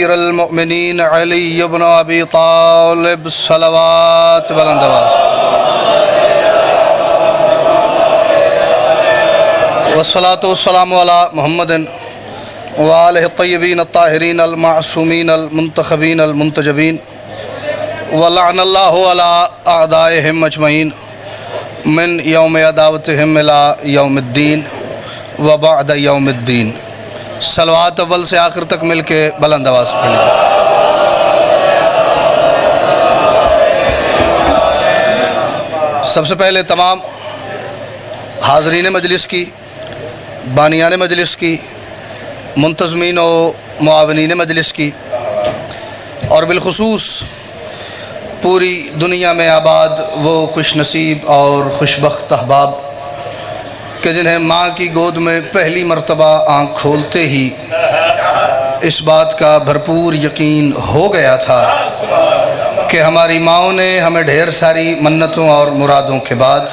امیر المؤمنین علی بن ابی طالب صلوات بلند آواز والصلاة والسلام علی محمد وآلہ الطیبین الطاہرین المعصومین المنتخبین المنتجبین ولعن اللہ علی اعدائہم اجمعین من یوم عداوتہم الی یوم الدین وبعد یوم الدین. صلوات اول سے آخر تک مل کے بلند آواز پڑھ لیں. سب سے پہلے تمام حاضرین مجلس کی، بانیان مجلس کی، منتظمین و معاونین مجلس کی، اور بالخصوص پوری دنیا میں آباد وہ خوش نصیب اور خوش بخت احباب کہ جنہیں ماں کی گود میں پہلی مرتبہ آنکھ کھولتے ہی اس بات کا بھرپور یقین ہو گیا تھا کہ ہماری ماؤں نے ہمیں ڈھیر ساری منتوں اور مرادوں کے بعد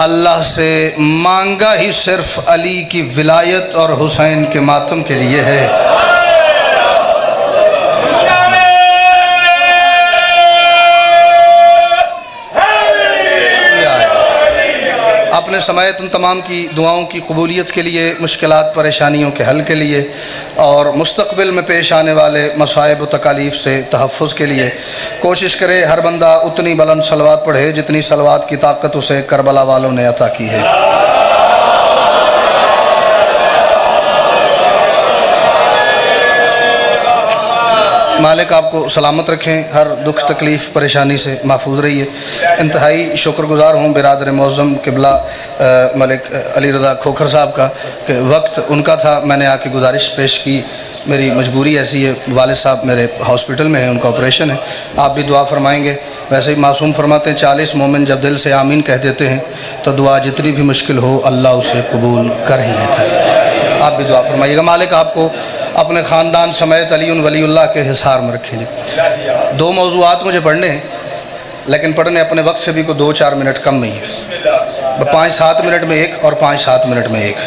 اللہ سے مانگا ہی صرف علی کی ولایت اور حسین کے ماتم کے لیے ہے. اپنے سمیت ان تمام کی دعاؤں کی قبولیت کے لیے، مشکلات پریشانیوں کے حل کے لیے، اور مستقبل میں پیش آنے والے مصائب و تکالیف سے تحفظ کے لیے کوشش کرے ہر بندہ اتنی بلند صلوات پڑھے جتنی صلوات کی طاقت اسے کربلا والوں نے عطا کی ہے. مالک آپ کو سلامت رکھیں، ہر دکھ تکلیف پریشانی سے محفوظ رہیے. انتہائی شکر گزار ہوں برادر معظم قبلہ ملک علی رضا کھوکھر صاحب کا کہ وقت ان کا تھا، میں نے آ کے گزارش پیش کی. میری مجبوری ایسی ہے، والد صاحب میرے ہاسپٹل میں ہیں، ان کا آپریشن ہے. آپ بھی دعا فرمائیں گے. ویسے ہی معصوم فرماتے ہیں 40 مومن جب دل سے آمین کہہ دیتے ہیں تو دعا جتنی بھی مشکل ہو اللہ اسے قبول کر ہی لیتا ہے. آپ بھی دعا فرمائیے گا. مالک آپ کو اپنے خاندان سمیت علی ولی اللہ کے حصار میں رکھیں گے. 2 موضوعات مجھے پڑھنے ہیں، لیکن پڑھنے اپنے وقت سے بھی کو 2-4 منٹ کم نہیں ہے. 5-7 منٹ میں ایک اور 5-7 منٹ میں ایک.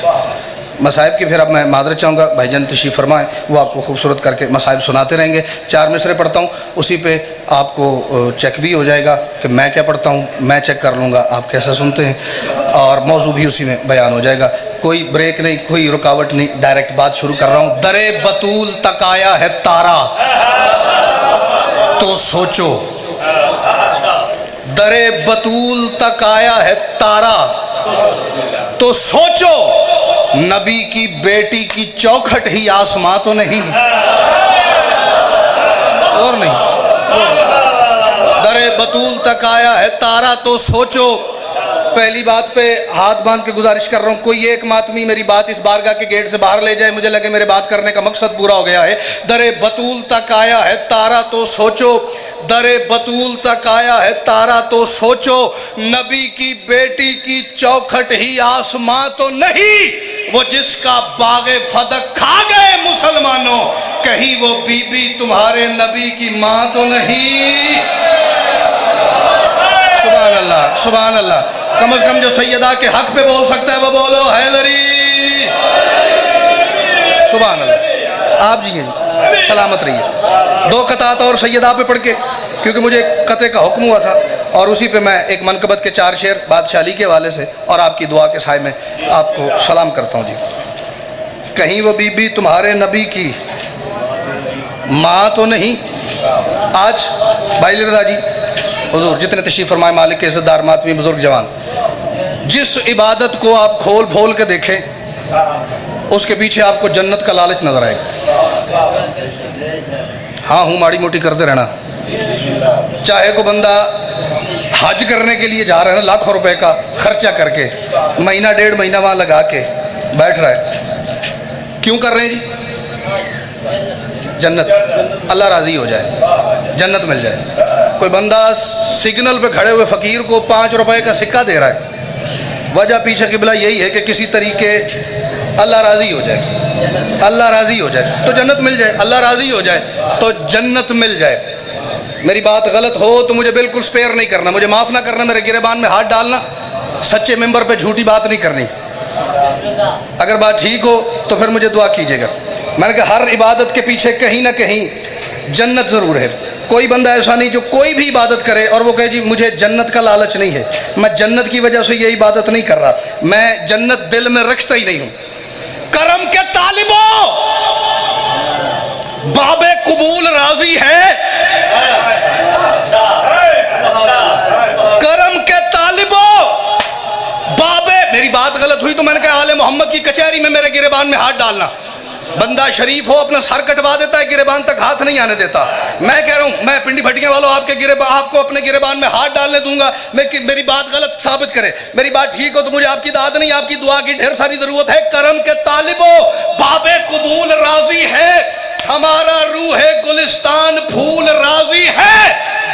مصائب کی پھر اب میں معذرت چاہوں گا، بھائی جان تشریف فرمائیں، وہ آپ کو خوبصورت کر کے مصائب سناتے رہیں گے. 4 مصرے پڑھتا ہوں، اسی پہ آپ کو چیک بھی ہو جائے گا کہ میں کیا پڑھتا ہوں، میں چیک کر لوں گا آپ کیسا سنتے ہیں، اور موضوع بھی اسی میں بیان ہو جائے گا. کوئی بریک نہیں، کوئی رکاوٹ نہیں، ڈائریکٹ بات شروع کر رہا ہوں. درِ بطول تک آیا ہے تارا تو سوچو، درِ بطول تک آیا ہے تارا تو سوچو، نبی کی بیٹی کی چوکھٹ ہی آسماں تو نہیں. اور نہیں، درِ بطول تک آیا ہے تارا تو سوچو. پہلی بات پہ ہاتھ باندھ کے گزارش کر رہا ہوں، کوئی ایک ماتمی میری بات اس بارگاہ کے گیٹ سے باہر لے جائے، مجھے لگے میرے بات کرنے کا مقصد پورا ہو گیا ہے. درِ بطول تک آیا ہے تارا تو سوچو، درِ بطول تک آیا ہے تارا تو سوچو، نبی کی بیٹی کی چوکھٹ ہی آسماں تو نہیں. وہ جس کا باغ فدق کھا گئے مسلمانوں، کہیں وہ بی بی تمہارے نبی کی ماں تو نہیں. سبحان اللہ، سبحان اللہ. کم از کم جو سیدہ کے حق پہ بول سکتا ہے وہ بولو حیدری. سبحان اللہ. آپ جی ہیں، سلامت رہیے. 2 قطعات اور سیدہ پہ پڑھ کے، کیونکہ مجھے قطع کا حکم ہوا تھا، اور اسی پہ میں ایک منقبت کے 4 شعر بادشاہ علی کے حوالے سے اور آپ کی دعا کے سائے میں آپ کو سلام کرتا ہوں. جی، کہیں وہ بی بی تمہارے نبی کی ماں تو نہیں. آج بھائی علی رضا جی، حضور جتنے تشریف فرمائے، مالک کے عزت دار ماتمی بزرگ جوان، جس عبادت کو آپ کھول پھول کے دیکھیں اس کے پیچھے آپ کو جنت کا لالچ نظر آئے گا. ہاں ہوں ماڑی موٹی کرتے رہنا. چاہے کو بندہ حج کرنے کے لیے جا رہا ہے نا، لاکھوں روپے کا خرچہ کر کے، مہینہ 1.5 مہینہ وہاں لگا کے بیٹھ رہا ہے، کیوں کر رہے ہیں جی؟ جنت، اللہ راضی ہو جائے، جنت مل جائے. کوئی بندہ سگنل پہ کھڑے ہوئے فقیر کو 5 روپے کا سکہ دے رہا ہے، وجہ پیچھے قبلہ یہی ہے کہ کسی طریقے اللہ راضی ہو جائے، اللہ راضی ہو جائے تو جنت مل جائے، اللہ راضی ہو جائے تو جنت مل جائے. میری بات غلط ہو تو مجھے بالکل سپیئر نہیں کرنا، مجھے معاف نہ کرنا، میرے گریبان میں ہاتھ ڈالنا، سچے ممبر پہ جھوٹی بات نہیں کرنی. اگر بات ٹھیک ہو تو پھر مجھے دعا کیجیے گا. میں نے کہا ہر عبادت کے پیچھے کہیں نہ کہیں جنت ضرور ہے. کوئی بندہ ایسا نہیں جو کوئی بھی عبادت کرے اور وہ کہے جی مجھے جنت کا لالچ نہیں ہے, میں جنت کی وجہ سے یہ عبادت نہیں کر رہا, میں جنت دل میں رکھتا ہی نہیں ہوں. کرم کے طالبوں, باب قبول راضی ہے. کرم کے طالبوں, باب, میری بات غلط ہوئی تو میں نے کہا آل محمد کی کچہری میں میرے گریبان میں ہاتھ ڈالنا. بندہ شریف ہو اپنا سر کٹوا دیتا ہے, گریبان تک ہاتھ نہیں آنے دیتا. میں کہہ رہا ہوں میں پنڈی بھٹکیاں والوں آپ کو اپنے گریبان میں ہاتھ ڈالنے دوں گا. میری بات غلط ثابت کرے, میری بات ٹھیک ہو تو مجھے آپ کی داد نہیں, آپ کی دعا کی ڈھیر ساری ضرورت ہے. کرم کے طالبوں, باب قبول راضی ہے, ہمارا روح گلستان پھول راضی ہے.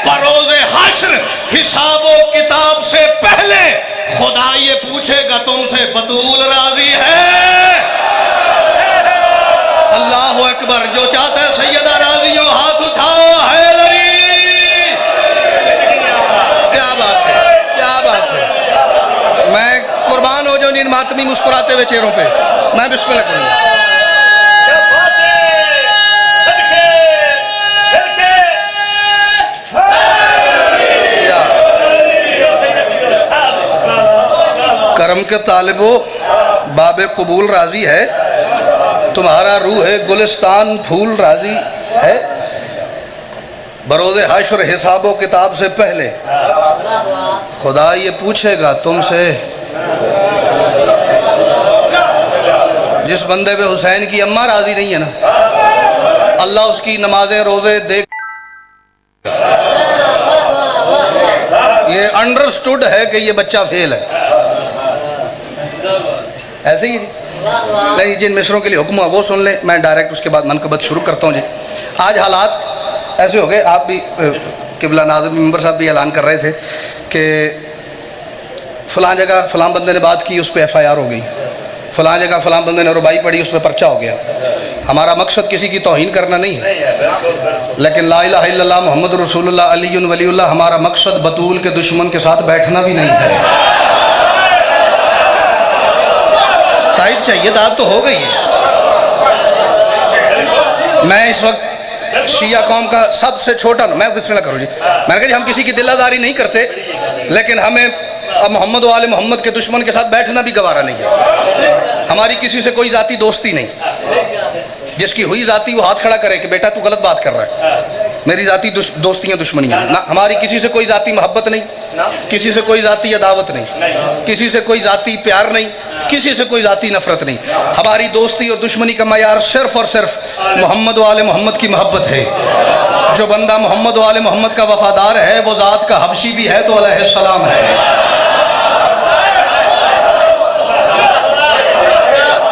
بروز حشر حساب و کتاب سے پہلے خدا یہ پوچھے گا تم سے بطول راضی ہے. اللہ اکبر. جو چاہتا ہے سیدہ راضی ہو ہاتھ اٹھاؤ. حیدری, کیا بات ہے, کیا بات ہے. میں قربان ہو جاؤں ان ماتمی مسکراتے ہوئے چہروں پہ. میں بسم اللہ کروں گا. کرم کے طالبوں, باب قبول راضی ہے, تمہارا روح گلستان پھول راضی ہے. بروز حشر حساب و کتاب سے پہلے خدا یہ پوچھے گا تم سے. جس بندے پہ حسین کی اماں راضی نہیں ہے نا, اللہ اس کی نمازیں روزے دیکھ, یہ انڈرسٹوڈ ہے کہ یہ بچہ فیل ہے. ایسے ہی نہیں, جن مصروں کے لیے حکم ہوا وہ سن لیں, میں ڈائریکٹ اس کے بعد منقبت شروع کرتا ہوں. جی آج حالات ایسے ہو گئے, آپ بھی قبلہ ناظم ممبر صاحب بھی اعلان کر رہے تھے کہ فلاں جگہ فلاں بندے نے بات کی اس پہ ایف آئی آر ہو گئی, فلاں جگہ فلاں بندے نے ربائی پڑھی اس پہ پرچہ ہو گیا. ہمارا مقصد کسی کی توہین کرنا نہیں ہے, لیکن لا الہ الا اللہ محمد رسول اللہ علی ولی اللہ, ہمارا مقصد بطول کے دشمن کے ساتھ بیٹھنا بھی نہیں ہے. تائید چاہیے, داد تو ہو گئی ہے. میں اس وقت شیعہ قوم کا سب سے چھوٹا, میں بسم اللہ کروں جی, میں نے کہا جی ہم کسی کی دل آزاری نہیں کرتے, لیکن ہمیں اب محمد و آل محمد کے دشمن کے ساتھ بیٹھنا بھی گوارا نہیں ہے. ہماری کسی سے کوئی ذاتی دوستی نہیں, جس کی ہوئی ذاتی وہ ہاتھ کھڑا کرے کہ بیٹا تو غلط بات کر رہا ہے. میری ذاتی دوستیاں دشمنیاں نہ, ہماری کسی سے کوئی ذاتی محبت نہیں, کسی سے کوئی ذاتی عداوت نہیں, کسی سے کوئی ذاتی پیار نہیں, کسی سے کوئی ذاتی نفرت نہیں. ہماری دوستی اور دشمنی کا معیار صرف اور صرف محمد و آل محمد کی محبت ہے. جو بندہ محمد و آل محمد کا وفادار ہے وہ ذات کا حبشی بھی ہے تو علیہ السلام ہے,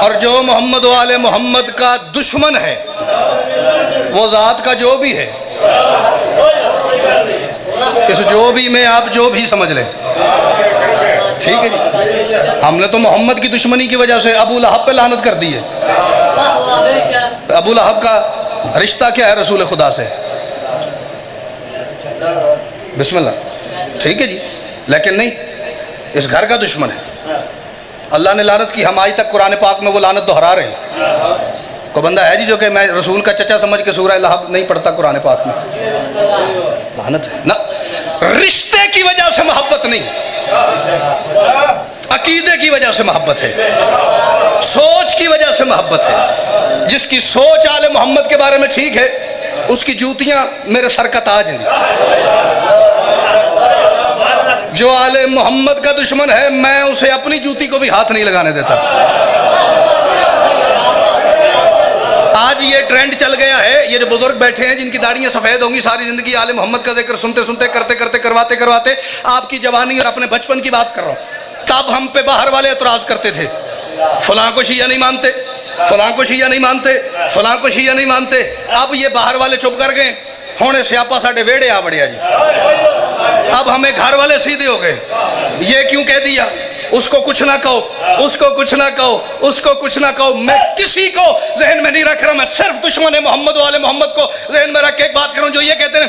اور جو محمد و آل محمد کا دشمن ہے وہ ذات کا جو بھی ہے. اس جو بھی میں آپ جو بھی سمجھ لیں, ٹھیک ہے جی. ہم نے تو محمد کی دشمنی کی وجہ سے ابو لہب پہ لعنت کر دی ہے. ابو لہب کا رشتہ کیا ہے رسول خدا سے؟ بسم اللہ, ٹھیک ہے جی, لیکن نہیں, اس گھر کا دشمن ہے. اللہ نے لعنت کی, ہم آج تک قرآن پاک میں وہ لعنت دہرا رہے ہیں. کوئی بندہ ہے جی جو کہ میں رسول کا چچا سمجھ کے سورہ لہب نہیں پڑھتا قرآن پاک میں؟ لعنت ہے نا. رشتے کی وجہ سے محبت نہیں, عقیدے کی وجہ سے محبت ہے, سوچ کی وجہ سے محبت ہے. جس کی سوچ آل محمد کے بارے میں ٹھیک ہے اس کی جوتیاں میرے سر کا تاج ہیں. جو آل محمد کا دشمن ہے میں اسے اپنی جوتی کو بھی ہاتھ نہیں لگانے دیتا. آج یہ ٹرینڈ چل گیا ہے, یہ جو بزرگ بیٹھے ہیں جن کی داڑیاں سفید ہوں گی, ساری زندگی آل محمد کا ذکر سنتے سنتے کرتے کرتے کرواتے کرواتے آپ کی جوانی اور اپنے بچپن کی بات کر رہا ہوں, تب ہم پہ باہر والے اعتراض کرتے تھے, فلاں کو شیعہ نہیں مانتے, فلاں کو شیعہ نہیں مانتے, فلاں کو شیعہ نہیں مانتے. اب یہ باہر والے چپ کر گئے, ہونے سیاپا ساڑھے ویڑے آ بڑھیا جی. اب ہمیں گھر والے سیدھے ہو گئے, یہ کیوں کہہ دیا, اس کو کچھ نہ کہو, اس کو کچھ نہ کہو, اس کو کچھ نہ کہو. میں کسی کو ذہن میں نہیں رکھ رہا, میں صرف دشمن محمد و آل محمد کو ذہن میں رکھ کے ایک بات کروں, جو یہ کہتے ہیں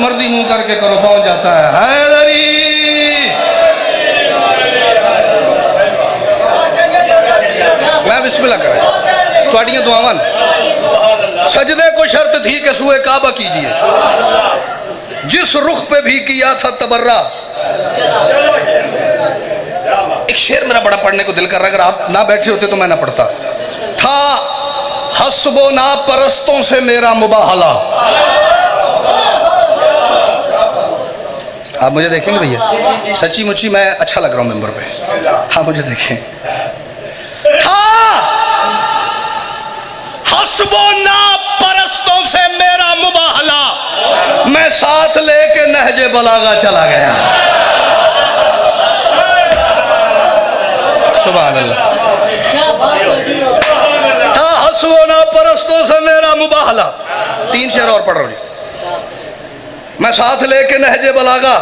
مرضی منہ کر کے کرو پہنچ جاتا ہے. حیدری میں بسم اللہ کریں تواڈیاں دعاواں سجدے کو شرط تھی کہ سوئے کعبہ کیجئے, جس رخ پہ بھی کیا تھا تبرہ. ایک شعر میرا بڑا پڑھنے کو دل کر رہا ہے, اگر آپ نہ بیٹھے ہوتے تو میں نہ پڑھتا. تھا حسب و ناپرستوں سے میرا مباہلہ. آپ مجھے دیکھیں گے بھیا, سچی مچی میں اچھا لگ رہا ہوں ممبر پہ, ہاں مجھے دیکھیں. تھا حسب و ناپرستوں سے میرا مباہلہ, میں ساتھ لے کے نہج بلاغہ چلا گیا. سبحان اللہ. تھا حسب و ناپرستوں سے میرا مباہلہ. 3 شعر اور پڑھ رہا ہوں جی. میں ساتھ لے کے نہج بلاغہ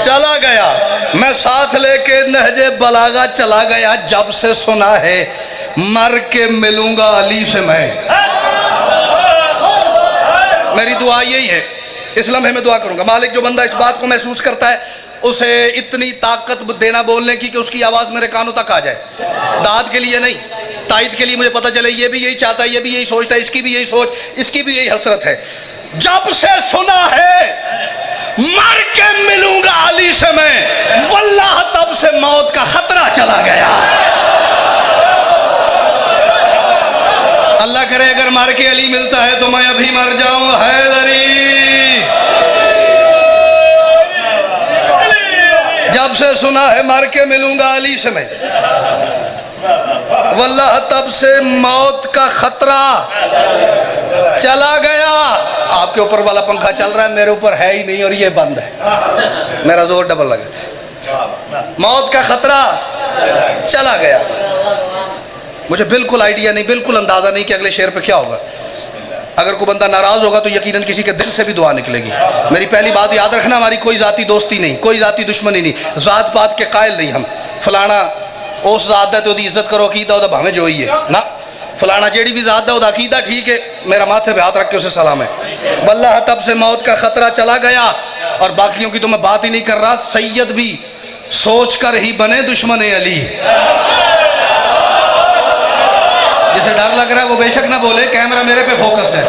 چلا گیا, میں ساتھ لے کے نہج بلاغہ چلا گیا, جب سے سنا ہے مر کے ملوں گا علی سے میں. میری دعا یہی ہے, اس لمحے میں دعا کروں گا مالک جو بندہ اس بات کو محسوس کرتا ہے اسے اتنی طاقت دینا بولنے کی کہ اس کی آواز میرے کانوں تک آ جائے. داد کے لیے نہیں, تائید کے لیے مجھے پتہ چلے یہ بھی یہی چاہتا ہے, یہ بھی یہی سوچتا ہے, اس کی بھی یہی سوچ, اس کی بھی یہی حسرت ہے. جب سے سنا ہے مر کے ملوں گا علی سے میں, واللہ تب سے موت کا خطرہ چلا گیا. اللہ کرے اگر مر کے علی ملتا ہے تو میں ابھی مر جاؤں. حیدری جب سے سنا ہے مر کے ملوں گا علی سے میں, واللہ تب سے موت کا خطرہ چلا گیا. آپ کے اوپر والا پنکھا چل رہا ہے, میرے اوپر ہے ہی نہیں اور یہ بند ہے, میرا زور ڈبل لگا. موت کا خطرہ چلا گیا. مجھے بالکل آئیڈیا نہیں, بالکل اندازہ نہیں کہ اگلے شعر پہ کیا ہوگا. اگر کوئی بندہ ناراض ہوگا تو یقیناً کسی کے دل سے بھی دعا نکلے گی. میری پہلی بات یاد رکھنا, ہماری کوئی ذاتی دوستی نہیں, کوئی ذاتی دشمنی نہیں, ذات پات کے قائل نہیں ہم. فلانا اس ذات ہے تو دی عزت کرو, عقیدہ ہو ہمیں جو ہی ہے نا. فلانا جیڑی بھی ذات ہے وہ عقیدہ ٹھیک ہے, میرا ماتھے پہ ہاتھ رکھ کے اسے سلام ہے. واللہ تب سے موت کا خطرہ چلا گیا. اور باقیوں کی تو میں بات ہی نہیں کر رہا. سید بھی سوچ کر ہی بنے دشمن علی. جسے ڈر لگ رہا ہے وہ بے شک نہ بولے, کیمرہ میرے پہ فوکس ہے.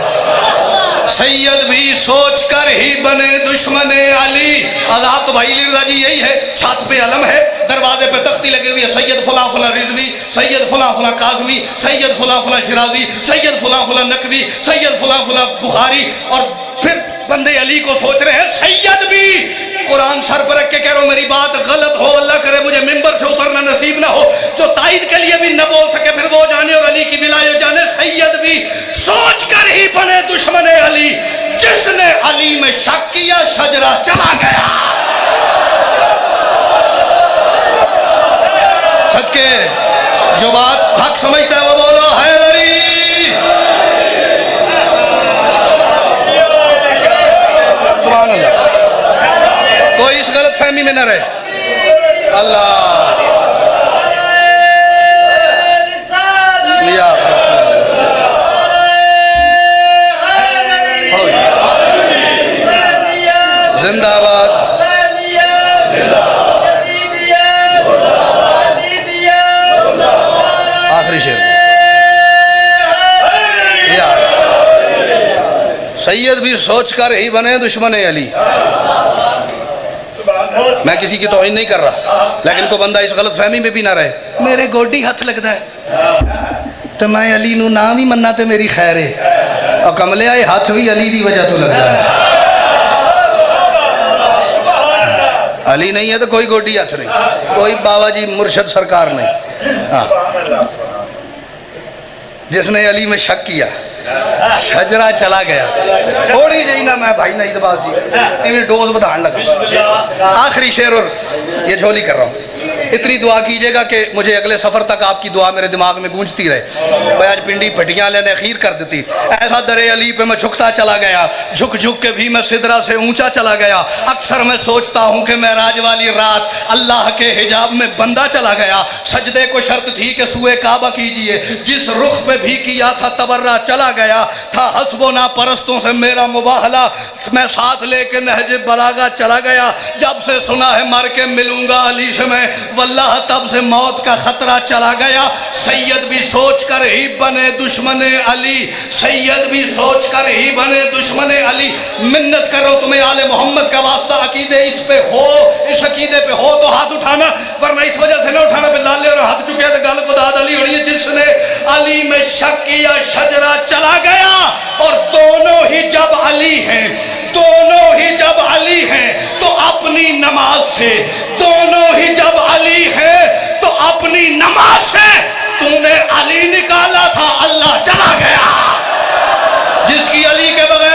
سید بھی سوچ کر ہی بنے دشمن علی. آزاد تو بھائی علی رضا جی یہی ہے, چھت پہ علم ہے, دروازے پہ تختی لگی ہوئی ہے, سید فلاں فلاں رضوی, سید فلاں فلاں کاظمی, سید فلاں فلاں شرازی, سید فلاں فلاں نقوی, سید فلاں فلاں بخاری. اور پھر بندے علی کو سوچ رہے ہیں سید بھی. قرآن سر پر رکھ کے کہہ رہا ہوں میری بات غلط ہو, اللہ کرے مجھے ممبر سے اترنا نصیب نہ ہو, جو تائید کے لیے بھی نہ بول سکے پھر وہ جانے اور علی کی ولایت جانے. سید بھی سوچ کر ہی بنے دشمن علی, جس نے علی میں شک کیا شجرہ چلا گیا. صدقے جو بات حق سمجھتا ہے وہ بولو حیدری. سبحان اللہ. کوئی اس غلط فہمی میں نہ رہے. اللہ زندہ آباد. آخری شعر. سید بھی سوچ کر ہی بنے دشمن علی. میں کسی کی توہین نہیں کر رہا, لیکن کوئی بندہ اس غلط فہمی میں بھی نہ رہے. میرے گوڈی ہاتھ لگتا ہے تو میں علی نو نام ہی مننا تے میری خیر ہے, اور کملے آئے ہاتھ بھی علی دی وجہ تو لگتا ہے. علی نہیں ہے تو کوئی گوڈی ہاتھ نہیں, کوئی بابا جی مرشد سرکار نہیں. ہاں جس نے علی میں شک کیا شجرہ چلا گیا. تھوڑی جی نا میں بھائی نہیں دباز جی ڈوز بدھان لگا. آخری شعر اور یہ جھولی کر رہا ہوں. اتنی دعا کیجیے گا کہ مجھے اگلے سفر تک آپ کی دعا میرے دماغ میں گونجتی رہے. بھائی آج پنڈی پھٹیاں لینے خیر کر دیتی. ایسا درے علی پہ میں جھکتا چلا گیا, جھک جھک کے بھی میں سدرہ سے اونچا چلا گیا. اکثر میں سوچتا ہوں کہ معراج والی رات اللہ کے حجاب میں بندہ چلا گیا. سجدے کو شرط تھی کہ سوئے کعبہ کیجئے, جس رخ پہ بھی کیا تھا تبرہ چلا گیا تھا. حسب و نا پرستوں سے میرا مباہلہ میں ساتھ لے کے نہج بلاغہ چلا گیا. جب سے سنا ہے مر کے ملوں گا علی سے میں, واللہ تب سے موت کا خطرہ چلا گیا. سید بھی سوچ کر ہی بنے دشمن علی, سید بھی سوچ کر ہی بنے دشمن علی. منت کرو تمہیں آل محمد کا واسطہ عقیدے اس پہ ہو, اس عقیدے پہ ہو تو ہاتھ اٹھانا, ورنہ اس وجہ سے نہ اٹھانا پہ لالے اور ہاتھ چکے تو گل کو داد علی ہونی ہے. جس نے علی میں شک کیا شجرہ چلا گیا. اور دونوں ہی جب علی ہیں, دونوں ہی جب علی ہیں تو اپنی نماز سے, دونوں ہی جب علی ہیں تو اپنی نماز سے تو نے علی نکالا تھا, اللہ چلا گیا. جس کی علی کے بغیر